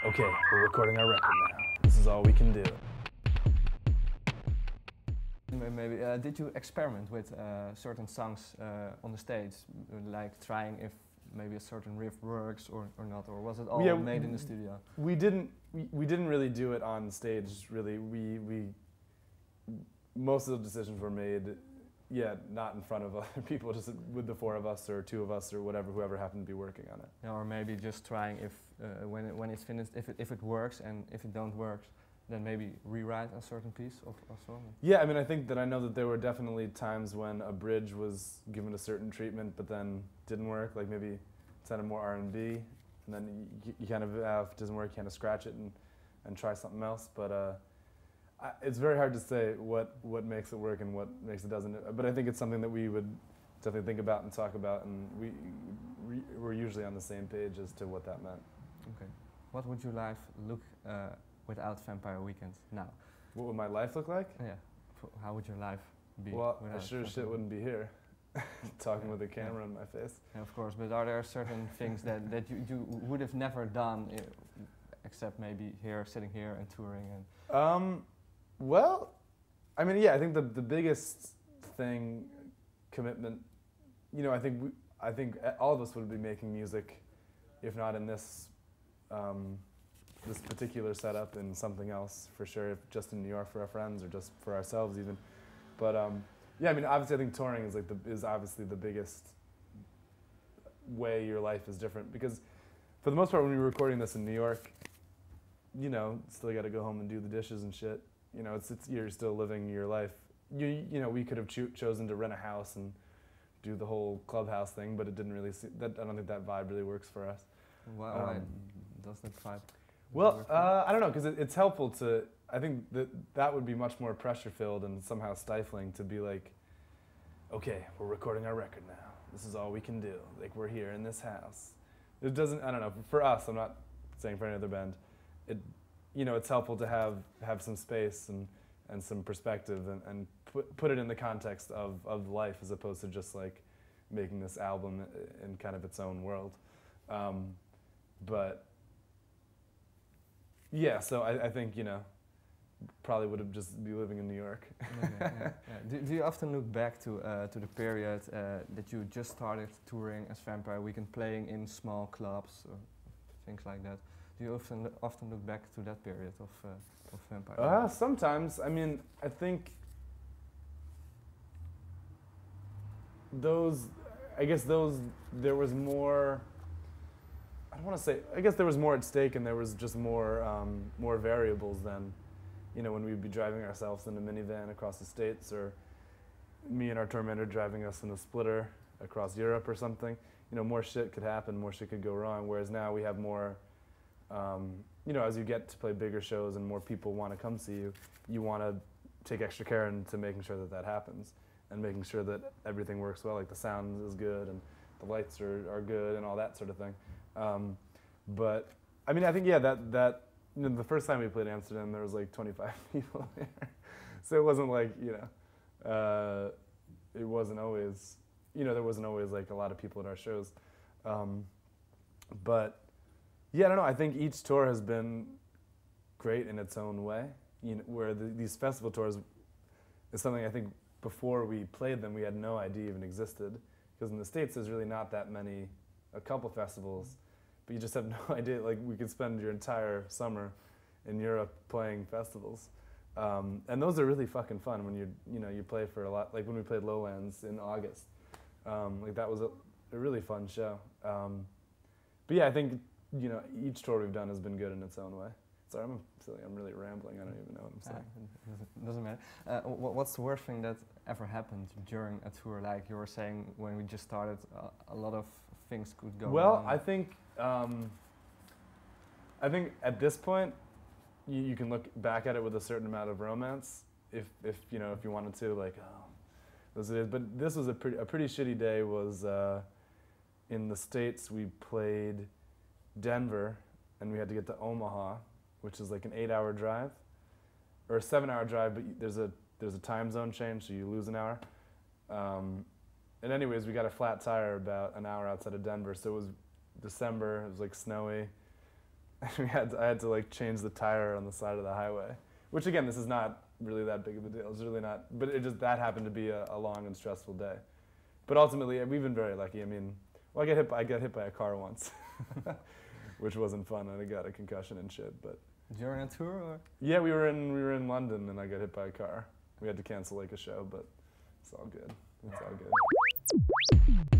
Okay, we're recording our record now. This is all we can do. Maybe did you experiment with certain songs on the stage, like trying if maybe a certain riff works or not, or was it all made in the studio? We didn't really do it on stage. Really, most of the decisions were made, not in front of other people, just with the four of us or two of us or whoever happened to be working on it. Yeah, or maybe just trying if when it's finished, if it works, and if it don't work, then maybe rewrite a certain piece of a song. Yeah, I mean, I think that I know that there were definitely times when a bridge was given a certain treatment, but then didn't work. Like maybe it sounded more R&B, and then you kind of, if it doesn't work, you kind of scratch it and try something else. But it's very hard to say what makes it work and what makes it doesn't. But I think it's something that we would definitely think about and talk about, and we're usually on the same page as to what that meant. Okay. What would your life look without Vampire Weekend now? What would my life look like? Yeah. How would your life be? Well, I sure as shit wouldn't be here, talking with a camera in my face. Yeah, of course, but are there certain things that you would have never done, except maybe sitting here and touring? And well, I mean, yeah, I think the biggest thing, commitment. You know, I think all of us would be making music, if not in this this particular setup, in something else for sure. If just in New York for our friends or just for ourselves even. But yeah, I mean, obviously, I think touring is obviously the biggest way your life is different, because for the most part, when we were recording this in New York, you know, still got to go home and do the dishes and shit. You know, you're still living your life. You know, we could have chosen to rent a house and do the whole clubhouse thing, but it didn't really. I don't think that vibe really works for us. Why does that vibe? Well, I don't know, because it's helpful to. I think that would be much more pressure filled and somehow stifling to be like, okay, we're recording our record now. This is all we can do. Like, we're here in this house. It doesn't. I don't know. For us, I'm not saying for any other band. You know, it's helpful to have some space and some perspective and put it in the context of life, as opposed to just like making this album in kind of its own world. But yeah, so I think, you know, probably would have just be living in New York. Yeah. Do you often look back to the period that you just started touring as Vampire Weekend, playing in small clubs or things like that? Do you often look back to that period of Vampire? Sometimes. I mean, I think there was more. I don't want to say. I guess there was more at stake, and there was just more variables than, you know, when we'd be driving ourselves in a minivan across the States, or me and our tour manager driving us in a splitter across Europe or something. You know, more shit could happen, more shit could go wrong. Whereas now we have more. You know, as you get to play bigger shows and more people want to come see you, you want to take extra care into making sure that that happens, and making sure that everything works well, like the sound is good and the lights are good and all that sort of thing. But I mean, I think that you know, the first time we played Amsterdam, there was like 25 people there, so it wasn't like, you know, it wasn't always, you know, there wasn't always like a lot of people at our shows, but. Yeah, I don't know. I think each tour has been great in its own way. You know, where these festival tours is something I think before we played them, we had no idea even existed. Because in the States, there's really not that many, a couple festivals, but you just have no idea. Like, we could spend your entire summer in Europe playing festivals, and those are really fucking fun when you play for a lot. Like when we played Lowlands in August, like that was a really fun show. But yeah, I think. You know, each tour we've done has been good in its own way. Sorry, I'm really rambling. I don't even know what I'm saying. Doesn't matter. What's the worst thing that ever happened during a tour? Like you were saying, when we just started, a lot of things could go wrong. Well, I think at this point, you can look back at it with a certain amount of romance, if you know, if you wanted to, like, oh, this is. But this was a pretty shitty day. Was in the States, we played Denver, and we had to get to Omaha, which is like an 8-hour drive, or a 7-hour drive, but there's a time zone change, so you lose an hour. And anyways, we got a flat tire about an hour outside of Denver, so it was December, it was like snowy, I had to like change the tire on the side of the highway, which again, this is not really that big of a deal. It's really not, but that happened to be a long and stressful day. But ultimately, we've been very lucky. I mean, well, I got hit by a car once, which wasn't fun, and I got a concussion and shit. But during a tour, or? Yeah, we were in London, and I got hit by a car. We had to cancel like a show, but it's all good. It's all good.